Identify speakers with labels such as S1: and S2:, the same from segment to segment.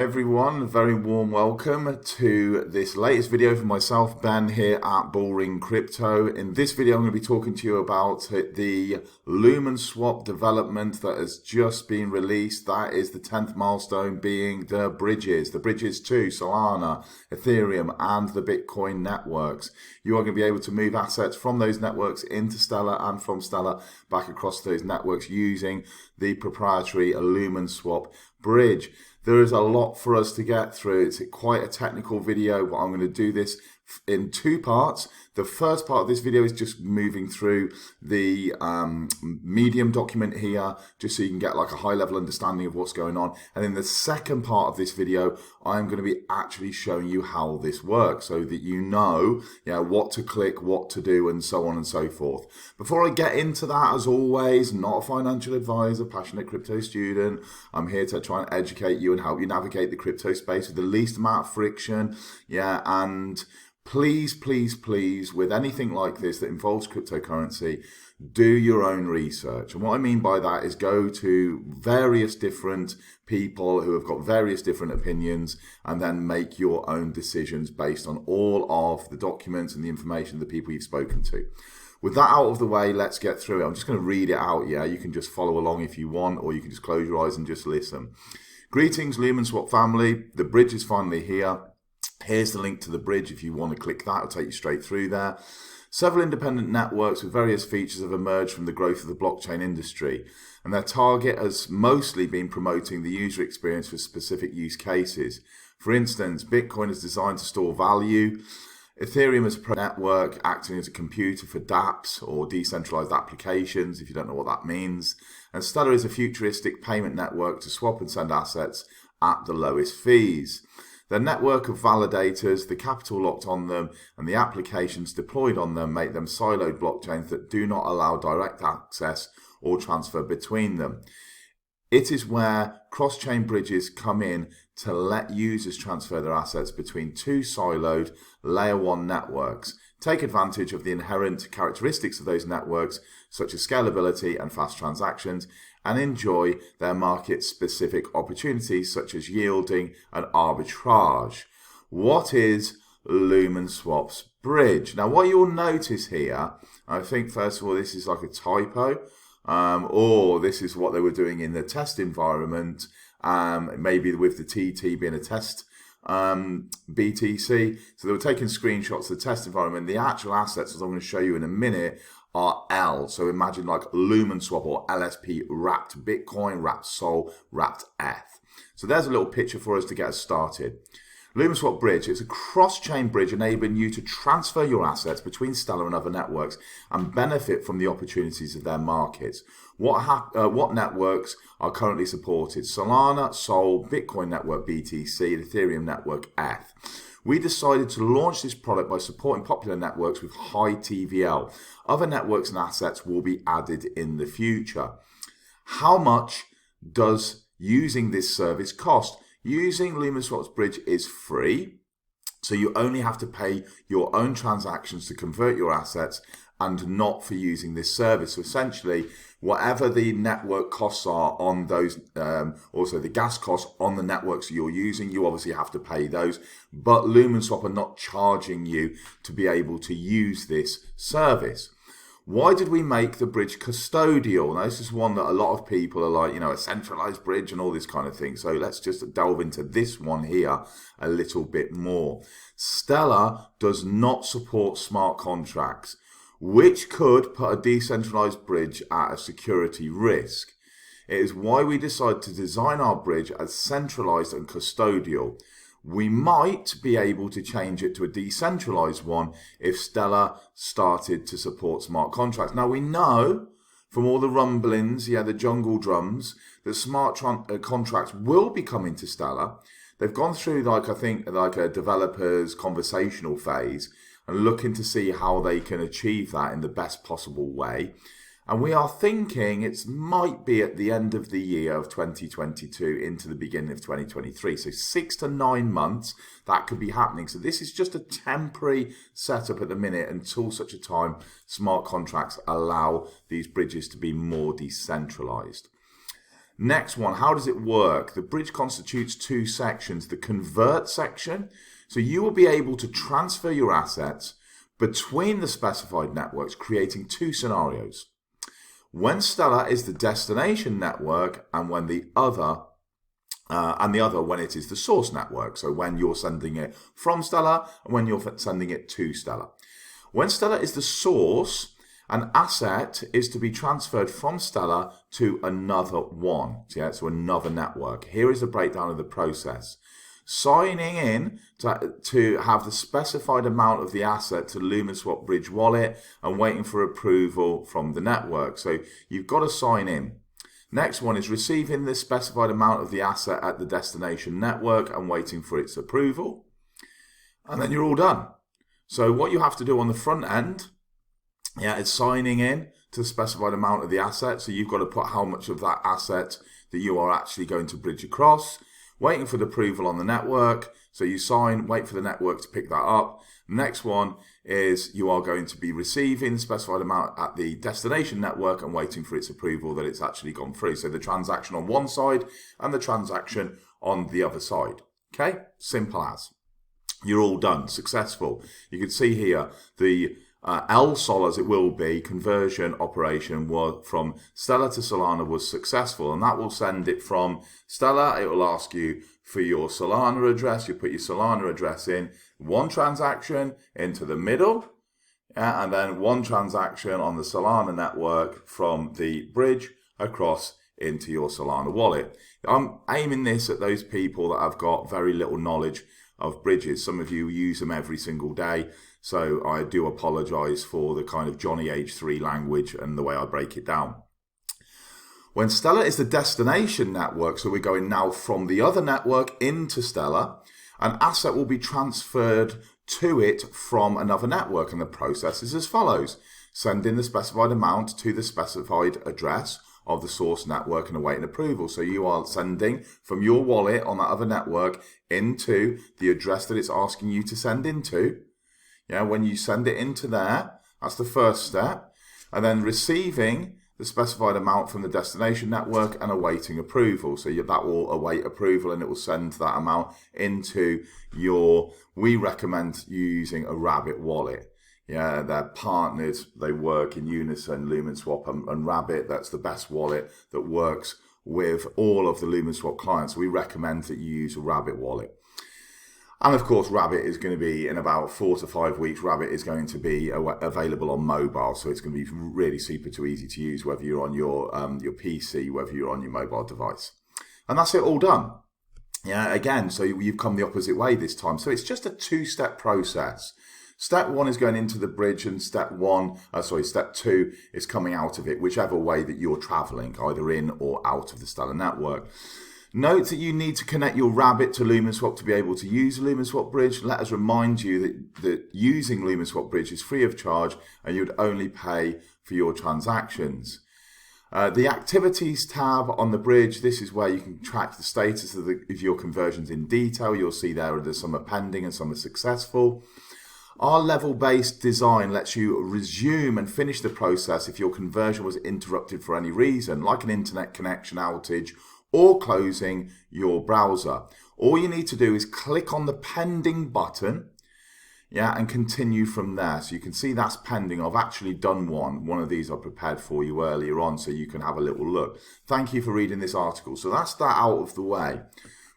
S1: Everyone, a very warm welcome to this latest video from myself, Ben, here at Bullring Crypto. In this video, I'm going to be talking to you about the Lumenswap development that has just been released. That is the 10th milestone, being the bridges to Solana, Ethereum, and the Bitcoin networks. You are going to be able to move assets from those networks into Stellar and from Stellar back across those networks using the proprietary Lumenswap Bridge. There is a lot for us to get through. It's quite a technical video, but I'm going to do this in two parts. The first part of this video is just moving through the Medium document here, just so you can get like a high level understanding of what's going on. And in the second part of this video, I'm going to be actually showing you how this works so that you know what to click, what to do, and so on and so forth. Before I get into that, as always, not a financial advisor, passionate crypto student. I'm here to try and educate you and help you navigate the crypto space with the least amount of friction. And please, with anything like this that involves cryptocurrency, do your own research. And what I mean by that is go to various different people who have got various different opinions and then make your own decisions based on all of the documents and the information of the people you've spoken to. With that out of the way, let's get through it. I'm just going to read it out. You can just follow along if you want, or you can just close your eyes and just listen. Greetings, Lumenswap family. The bridge is finally here. Here's the link to the bridge. If you want to click that, it'll take you straight through there. Several independent networks with various features have emerged from the growth of the blockchain industry, and their target has mostly been promoting the user experience for specific use cases. For instance, Bitcoin is designed to store value, Ethereum is a network acting as a computer for dApps or decentralized applications, if you don't know what that means, and Stellar is a futuristic payment network to swap and send assets at the lowest fees. The network of validators, the capital locked on them, and the applications deployed on them make them siloed blockchains that do not allow direct access or transfer between them. It is where cross-chain bridges come in to let users transfer their assets between two siloed layer 1 networks, take advantage of the inherent characteristics of those networks, such as scalability and fast transactions, and enjoy their market-specific opportunities such as yielding and arbitrage. What is Lumenswap's bridge? Now, what you'll notice here, I think first of all, this is like a typo, or this is what they were doing in the test environment, maybe with the TT being a test BTC. So they were taking screenshots of the test environment. The actual assets, as I'm going to show you in a minute, are L. So imagine like Lumenswap or LSP wrapped Bitcoin, wrapped Sol, wrapped ETH. So there's a little picture for us to get us started. Lumenswap Bridge, it's a cross-chain bridge enabling you to transfer your assets between Stellar and other networks and benefit from the opportunities of their markets. What networks are currently supported? Solana, Sol, Bitcoin network BTC, and Ethereum network ETH. We decided to launch this product by supporting popular networks with high TVL. Other networks and assets will be added in the future. How much does using this service cost? Using Lumenswap's bridge is free, so you only have to pay your own transactions to convert your assets and not for using this service. So essentially, whatever the network costs are on those, also the gas costs on the networks you're using, you obviously have to pay those, but Lumenswap are not charging you to be able to use this service. Why did we make the bridge custodial? Now, this is one that a lot of people are like, a centralized bridge and all this kind of thing. So let's just delve into this one here a little bit more. Stellar does not support smart contracts, which could put a decentralized bridge at a security risk. It is why we decided to design our bridge as centralized and custodial. We might be able to change it to a decentralized one if Stellar started to support smart contracts. Now, we know from all the rumblings, the jungle drums, that smart contracts will be coming to Stellar. They've gone through, a developer's conversational phase and looking to see how they can achieve that in the best possible way. And we are thinking it might be at the end of the year of 2022 into the beginning of 2023. So 6 to 9 months that could be happening. So this is just a temporary setup at the minute until such a time smart contracts allow these bridges to be more decentralized. Next one, how does it work? The bridge constitutes two sections. The convert section, so you will be able to transfer your assets between the specified networks, creating two scenarios. When Stellar is the destination network, and when the other when it is the source network. So when you're sending it from Stellar and when you're sending it to Stellar. When Stellar is the source, an asset is to be transferred from Stellar to another one. So another network. Here is a breakdown of the process. Signing in to have the specified amount of the asset to Lumenswap Bridge wallet and waiting for approval from the network. So you've got to sign in. Next one is receiving the specified amount of the asset at the destination network and waiting for its approval. And then you're all done. So what you have to do on the front end, is signing in to the specified amount of the asset. So you've got to put how much of that asset that you are actually going to bridge across. Waiting for the approval on the network. So you sign, wait for the network to pick that up. The next one is you are going to be receiving the specified amount at the destination network and waiting for its approval that it's actually gone through. So the transaction on one side and the transaction on the other side. Okay, simple as. You're all done, successful. You can see here the LSOL, as it will be, conversion operation was from Stellar to Solana was successful, and that will send it from Stellar. It will ask you for your Solana address. You put your Solana address in, one transaction into the middle, and then one transaction on the Solana network from the bridge across into your Solana wallet. I'm aiming this at those people that have got very little knowledge of bridges. Some of you use them every single day. So I do apologize for the kind of Johnny H3 language and the way I break it down. When Stellar is the destination network, so we're going now from the other network into Stellar, an asset will be transferred to it from another network. And the process is as follows. Send in the specified amount to the specified address of the source network and awaiting approval. So you are sending from your wallet on that other network into the address that it's asking you to send into. When you send it into there, that's the first step. And then receiving the specified amount from the destination network and awaiting approval. So that will await approval and it will send that amount into we recommend using a Rabbit wallet. They're partnered, they work in unison, Lumenswap and Rabbit. That's the best wallet that works with all of the Lumenswap clients. We recommend that you use a Rabbit wallet. And of course, Rabbit is going to be, in about 4 to 5 weeks, Rabbit is going to be available on mobile. So it's going to be really super easy to use, whether you're on your PC, whether you're on your mobile device. And that's it all done. Again, so you've come the opposite way this time. So it's just a two-step process. Step 1 is going into the bridge, and step 2 is coming out of it, whichever way that you're traveling, either in or out of the Stellar network. Note that you need to connect your Rabbit to Lumenswap to be able to use Lumenswap Bridge. Let us remind you that using Lumenswap Bridge is free of charge and you would only pay for your transactions. The Activities tab on the bridge, this is where you can track the status of your conversions in detail. You'll see there's some are pending and some are successful. Our level-based design lets you resume and finish the process if your conversion was interrupted for any reason, like an internet connection outage or closing your browser. All you need to do is click on the pending button, and continue from there. So you can see that's pending. I've actually done one of these I prepared for you earlier on, so you can have a little look. Thank you for reading this article. So that's that out of the way.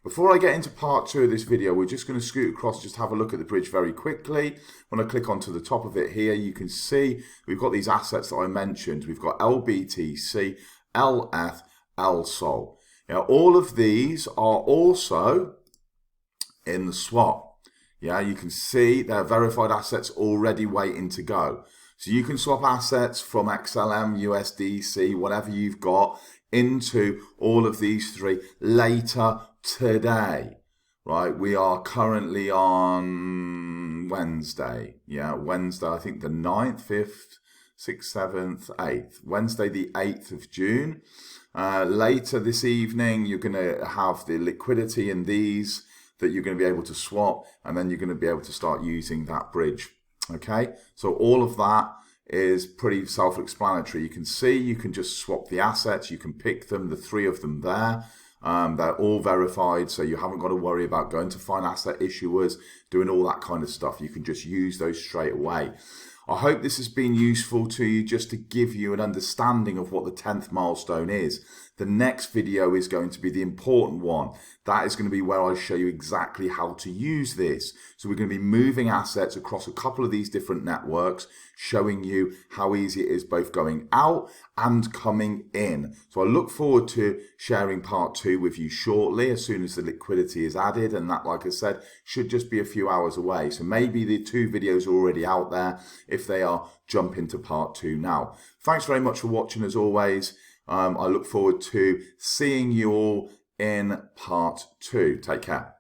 S1: Before I get into part 2 of this video, we're just going to scoot across, just have a look at the bridge very quickly. When I click onto the top of it here, you can see we've got these assets that I mentioned. We've got LBTC, LF, LSOL. All of these are also in the swap. You can see they're verified assets already waiting to go. So you can swap assets from XLM, USDC, whatever you've got, into all of these three later today. Right, we are currently on Wednesday. Wednesday, I think the 9th, 5th, 6th, 7th, 8th. Wednesday, the 8th of June. Later this evening, you're going to have the liquidity in these that you're going to be able to swap, and then you're going to be able to start using that bridge. Okay, so all of that is pretty self-explanatory. You can see, you can just swap the assets, you can pick them, the 3 of them there. They're all verified, so you haven't got to worry about going to find asset issuers, doing all that kind of stuff. You can just use those straight away. I hope this has been useful to you, just to give you an understanding of what the 10th milestone is. The next video is going to be the important one. That is going to be where I show you exactly how to use this. So we're going to be moving assets across a couple of these different networks, showing you how easy it is both going out and coming in. So I look forward to sharing part 2 with you shortly, as soon as the liquidity is added, and that, like I said, should just be a few hours away. So maybe the 2 videos are already out there. If they are, jump into part 2 now. Thanks very much for watching as always. I look forward to seeing you all in part 2. Take care.